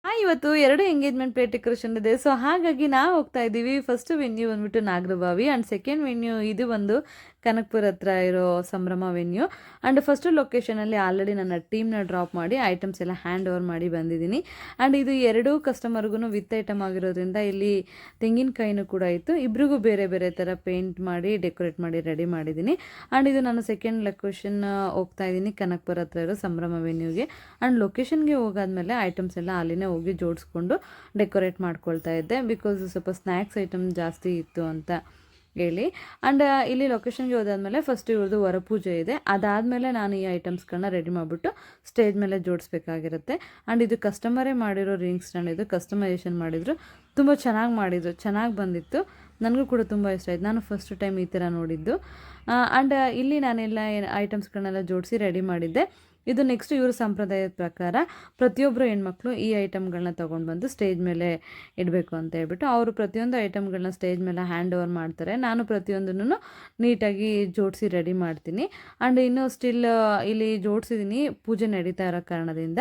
ಇವತ್ತು 2 engagement plate decoration ಇದೆ. So, ಹಾಗಾಗಿ ನಾವು ಹೋಗ್ತಾ ಇದ್ದೀವಿ. ಫಸ್ಟ್ ವೆನ್ಯೂ ಬಂದ್ಬಿಟ್ಟು ನಾಗರಬಾವಿ ಆ್ಯಂಡ್ ಸೆಕೆಂಡ್ ವೆನ್ಯೂ ಇದು ಒಂದು ಕನಕಪುರ ಹತ್ರ ಇರೋ ಸಂಭ್ರಮ ವೆನ್ಯೂ. ಆ್ಯಂಡ್ ಫಸ್ಟ್ ಲೊಕೇಶನಲ್ಲಿ ಆಲ್ರೆಡಿ ನನ್ನ ಟೀಮ್‌ನ ಡ್ರಾಪ್ ಮಾಡಿ ಐಟಮ್ಸ್ ಎಲ್ಲ ಹ್ಯಾಂಡ್ ಓವರ್ ಮಾಡಿ ಬಂದಿದ್ದೀನಿ. ಆ್ಯಂಡ್ ಇದು 2 ಕಸ್ಟಮರ್ಗೂ ವಿತ್ ಐಟಮ್ ಆಗಿರೋದ್ರಿಂದ ಇಲ್ಲಿ ತೆಂಗಿನಕಾಯಿನೂ ಕೂಡ ಇತ್ತು. ಇಬ್ರಿಗೂ ಬೇರೆ ಬೇರೆ ಥರ ಪೇಂಟ್ ಮಾಡಿ ಡೆಕೋರೇಟ್ ಮಾಡಿ ರೆಡಿ ಮಾಡಿದ್ದೀನಿ. ಆ್ಯಂಡ್ ಇದು ನಾನು ಸೆಕೆಂಡ್ ಲೊಕೇಶನ್ ಹೋಗ್ತಾ ಇದ್ದೀನಿ ಕನಕಪುರ ಹತ್ರ ಇರೋ ಸಂಭ್ರಮ ವೆನ್ಯೂಗೆ. ಆ್ಯಂಡ್ ಲೊಕೇಶನ್ಗೆ ಹೋಗಾದ್ಮೇಲೆ ಐಟಮ್ಸ್ ಎಲ್ಲ ಅಲ್ಲಿನೇ ಹೋಗಿ ಜೋಡಿಸ್ಕೊಂಡು ಡೆಕೋರೇಟ್ ಮಾಡ್ಕೊಳ್ತಾ ಇದ್ದೆ. ಬಿಕಾಸ್ ಸ್ವಲ್ಪ ಸ್ನ್ಯಾಕ್ಸ್ ಐಟಮ್ ಜಾಸ್ತಿ ಇತ್ತು ಅಂತ ಹೇಳಿ. ಆ್ಯಂಡ್ ಇಲ್ಲಿ ಲೊಕೇಶನ್ಗೆ ಹೋದಾದ್ಮೇಲೆ ಫಸ್ಟ್ ಇವ್ರದ್ದು ವರಪೂಜೆ ಇದೆ. ಅದಾದಮೇಲೆ ನಾನು ಈ ಐಟಮ್ಸ್ಗಳನ್ನ ರೆಡಿ ಮಾಡಿಬಿಟ್ಟು ಸ್ಟೇಜ್ ಮೇಲೆ ಜೋಡಿಸ್ಬೇಕಾಗಿರುತ್ತೆ. ಆ್ಯಂಡ್ ಇದು ಕಸ್ಟಮರೇ ಮಾಡಿರೋ ರಿಂಗ್ ಸ್ಟ್ಯಾಂಡ್, ಇದು ಕಸ್ಟಮೈಸೇಷನ್ ಮಾಡಿದರು. ತುಂಬ ಚೆನ್ನಾಗಿ ಮಾಡಿದರು, ಚೆನ್ನಾಗಿ ಬಂದಿತ್ತು. ನನಗೂ ಕೂಡ ತುಂಬ ಇಷ್ಟ ಆಯಿತು. ನಾನು ಫಸ್ಟ್ ಟೈಮ್ ಈ ಥರ ನೋಡಿದ್ದು. ಆ್ಯಂಡ್ ಇಲ್ಲಿ ನಾನೆಲ್ಲ ಐಟಮ್ಸ್ಗಳನ್ನೆಲ್ಲ ಜೋಡಿಸಿ ರೆಡಿ ಮಾಡಿದ್ದೆ. ಇದು ನೆಕ್ಸ್ಟ್ ಇವ್ರ ಸಂಪ್ರದಾಯದ ಪ್ರಕಾರ ಪ್ರತಿಯೊಬ್ಬರು ಹೆಣ್ಮಕ್ಳು ಈ ಐಟಮ್ಗಳನ್ನ ತೊಗೊಂಡು ಬಂದು ಸ್ಟೇಜ್ ಮೇಲೆ ಇಡಬೇಕು ಅಂತ ಹೇಳ್ಬಿಟ್ಟು ಅವರು ಪ್ರತಿಯೊಂದು ಐಟಮ್ಗಳನ್ನ ಸ್ಟೇಜ್ ಮೇಲೆ ಹ್ಯಾಂಡ್ ಓವರ್ ಮಾಡ್ತಾರೆ. ನಾನು ಪ್ರತಿಯೊಂದನ್ನು ನೀಟಾಗಿ ಜೋಡಿಸಿ ರೆಡಿ ಮಾಡ್ತೀನಿ. ಆ್ಯಂಡ್ ಇನ್ನೂ ಸ್ಟಿಲ್ ಇಲ್ಲಿ ಜೋಡಿಸಿದ್ದೀನಿ, ಪೂಜೆ ನಡೀತಾ ಇರೋ ಕಾರಣದಿಂದ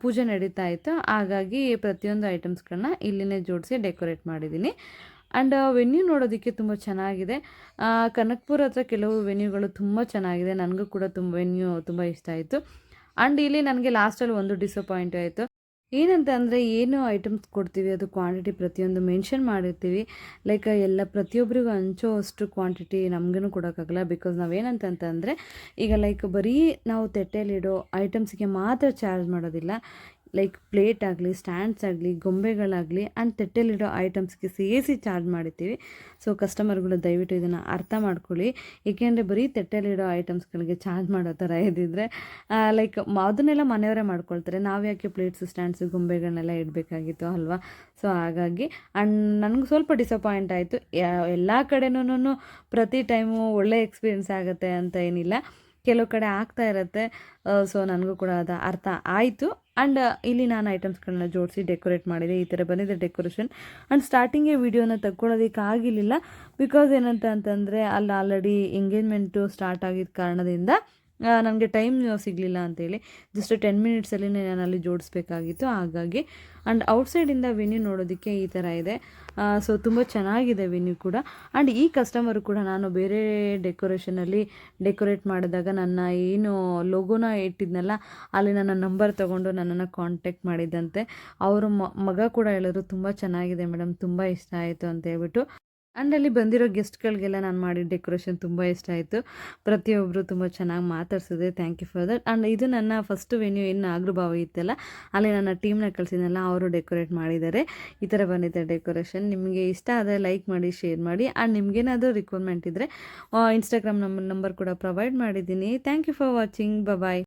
ಪೂಜೆ ನಡೀತಾ ಇತ್ತು. ಹಾಗಾಗಿ ಪ್ರತಿಯೊಂದು ಐಟಮ್ಸ್ಗಳನ್ನ ಇಲ್ಲಿನೇ ಜೋಡಿಸಿ ಡೆಕೋರೇಟ್ ಮಾಡಿದ್ದೀನಿ. ಆ್ಯಂಡ್ ವೆನ್ಯೂ ನೋಡೋದಕ್ಕೆ ತುಂಬ ಚೆನ್ನಾಗಿದೆ. ಕನಕಪುರ ಹತ್ರ ಕೆಲವು ವೆನ್ಯೂಗಳು ತುಂಬ ಚೆನ್ನಾಗಿದೆ. ನನಗೂ ಕೂಡ ವೆನ್ಯೂ ತುಂಬ ಇಷ್ಟ ಆಯಿತು. ಆ್ಯಂಡ್ ಇಲ್ಲಿ ನನಗೆ ಲಾಸ್ಟಲ್ಲಿ ಒಂದು ಡಿಸಪಾಯಿಂಟ್ ಆಯಿತು. ಏನಂತ ಅಂದರೆ ಏನು ಐಟಮ್ಸ್ ಕೊಡ್ತೀವಿ ಅದು ಕ್ವಾಂಟಿಟಿ ಪ್ರತಿಯೊಂದು ಮೆನ್ಷನ್ ಮಾಡಿರ್ತೀವಿ. ಲೈಕ್ ಎಲ್ಲ ಪ್ರತಿಯೊಬ್ಬರಿಗೂ ಹಂಚೋ ಅಷ್ಟು ಕ್ವಾಂಟಿಟಿ ನಮಗೂ ಕೊಡೋಕ್ಕಾಗಲ್ಲ. ಬಿಕಾಸ್ ನಾವೇನಂತಂತಂದರೆ ಈಗ ಲೈಕ್ ಬರೀ ನಾವು ತಟ್ಟೆಯಲ್ಲಿಡೋ ಐಟಮ್ಸಿಗೆ ಮಾತ್ರ ಚಾರ್ಜ್ ಮಾಡೋದಿಲ್ಲ. ಲೈಕ್ ಪ್ಲೇಟ್ ಆಗಲಿ, ಸ್ಟ್ಯಾಂಡ್ಸ್ ಆಗಲಿ, ಗೊಂಬೆಗಳಾಗಲಿ ಆ್ಯಂಡ್ ತಟ್ಟೆಯಲ್ಲಿಡೋ ಐಟಮ್ಸ್ಗೆ ಸೇರಿಸಿ ಚಾರ್ಜ್ ಮಾಡಿರ್ತೀವಿ. ಸೊ ಕಸ್ಟಮರ್ಗಳು ದಯವಿಟ್ಟು ಇದನ್ನು ಅರ್ಥ ಮಾಡ್ಕೊಳ್ಳಿ. ಏಕೆಂದರೆ ಬರೀ ತಟ್ಟೆಯಲ್ಲಿಡೋ ಐಟಮ್ಸ್ಗಳಿಗೆ ಚಾರ್ಜ್ ಮಾಡೋ ಥರ ಇದ್ದಿದ್ರೆ ಲೈಕ್ ಅದನ್ನೆಲ್ಲ ಮನೆಯವರೇ ಮಾಡ್ಕೊಳ್ತಾರೆ. ನಾವು ಯಾಕೆ ಪ್ಲೇಟ್ಸು, ಸ್ಟ್ಯಾಂಡ್ಸು, ಗೊಂಬೆಗಳನ್ನೆಲ್ಲ ಇಡಬೇಕಾಗಿತ್ತು ಅಲ್ವಾ? ಸೊ ಹಾಗಾಗಿ ಆ್ಯಂಡ್ ನನಗೂ ಸ್ವಲ್ಪ ಡಿಸಪಾಯಿಂಟ್ ಆಯಿತು. ಎಲ್ಲ ಕಡೆನೂ ಪ್ರತಿ ಟೈಮು ಒಳ್ಳೆ ಎಕ್ಸ್ಪೀರಿಯೆನ್ಸ್ ಆಗುತ್ತೆ ಅಂತ ಏನಿಲ್ಲ, ಕೆಲವು ಕಡೆ ಆಗ್ತಾ ಇರುತ್ತೆ. ಸೊ ನನಗೂ ಕೂಡ ಅದು ಅರ್ಥ ಆಯಿತು. ಆ್ಯಂಡ್ ಇಲ್ಲಿ ನಾನು ಐಟಮ್ಸ್ಗಳನ್ನ ಜೋಡಿಸಿ ಡೆಕೋರೇಟ್ ಮಾಡಿದೆ. ಈ ಥರ ಬಂದಿದೆ ಡೆಕೋರೇಷನ್. ಆ್ಯಂಡ್ ಸ್ಟಾರ್ಟಿಂಗೇ ವೀಡಿಯೋನ ತೆಕ್ಕೊಳ್ಳೋದಕ್ಕಾಗಿರಲಿಲ್ಲ. ಬಿಕಾಸ್ ಏನಂತಂದರೆ ಅಲ್ಲಿ ಆಲ್ರೆಡಿ ಎಂಗೇಜ್ಮೆಂಟು ಸ್ಟಾರ್ಟ್ ಆಗಿದ್ದ ಕಾರಣದಿಂದ ನನಗೆ ಟೈಮ್ ಸಿಗಲಿಲ್ಲ ಅಂತೇಳಿ ಜಸ್ಟ್ 10 ಮಿನಿಟ್ಸಲ್ಲಿ ನಾನು ಅಲ್ಲಿ ಜೋಡಿಸ್ಬೇಕಾಗಿತ್ತು. ಹಾಗಾಗಿ ಆ್ಯಂಡ್ ಔಟ್ಸೈಡಿಂದ ವೆನ್ಯೂ ನೋಡೋದಕ್ಕೆ ಈ ಥರ ಇದೆ. ಸೊ ತುಂಬ ಚೆನ್ನಾಗಿದೆ ವೆನ್ಯೂ ಕೂಡ. ಆ್ಯಂಡ್ ಈ ಕಸ್ಟಮರು ಕೂಡ ನಾನು ಬೇರೆ ಡೆಕೋರೇಷನಲ್ಲಿ ಡೆಕೋರೇಟ್ ಮಾಡಿದಾಗ ನನ್ನ ಏನು ಲೋಗೋನ ಇಟ್ಟಿದ್ನಲ್ಲ ಅಲ್ಲಿ ನನ್ನ ನಂಬರ್ ತೊಗೊಂಡು ನನ್ನನ್ನು ಕಾಂಟ್ಯಾಕ್ಟ್ ಮಾಡಿದ್ದಂತೆ. ಅವರು ಮಗ ಕೂಡ ಹೇಳಿದ್ರು ತುಂಬ ಚೆನ್ನಾಗಿದೆ ಮೇಡಮ್, ತುಂಬ ಇಷ್ಟ ಆಯಿತು ಅಂತ ಹೇಳ್ಬಿಟ್ಟು. ಆ್ಯಂಡ್ ಅಲ್ಲಿ ಬಂದಿರೋ ಗೆಸ್ಟ್ಗಳಿಗೆಲ್ಲ ನಾನು ಮಾಡಿದ ಡೆಕೋರೇಷನ್ ತುಂಬ ಇಷ್ಟ ಆಯಿತು. ಪ್ರತಿಯೊಬ್ಬರು ತುಂಬ ಚೆನ್ನಾಗಿ ಮಾತಾಡ್ಸಿದೆ. Thank you for that. And ಇದು ನನ್ನ ಫಸ್ಟ್ ವೆನ್ಯೂ ಏನು ನಾಗರಬಾವಿ ಇತ್ತಲ್ಲ, ಅಲ್ಲಿ ನನ್ನ ಟೀಮ್ನ ಕಳಿಸಿದ್ನಲ್ಲ ಅವರು ಡೆಕೋರೇಟ್ ಮಾಡಿದ್ದಾರೆ. ಈ ಥರ ಬಂದಿದೆ ಡೆಕೋರೇಷನ್. ನಿಮಗೆ ಇಷ್ಟ ಆದರೆ ಲೈಕ್ ಮಾಡಿ, ಶೇರ್ ಮಾಡಿ. ಆ್ಯಂಡ್ ನಿಮಗೇನಾದರೂ ರಿಕ್ವೈರ್ಮೆಂಟ್ ಇದ್ದರೆ ಇನ್ಸ್ಟಾಗ್ರಾಮ್ ನಂಬರ್ ಕೂಡ ಪ್ರೊವೈಡ್ ಮಾಡಿದ್ದೀನಿ. Thank you for watching. Bye.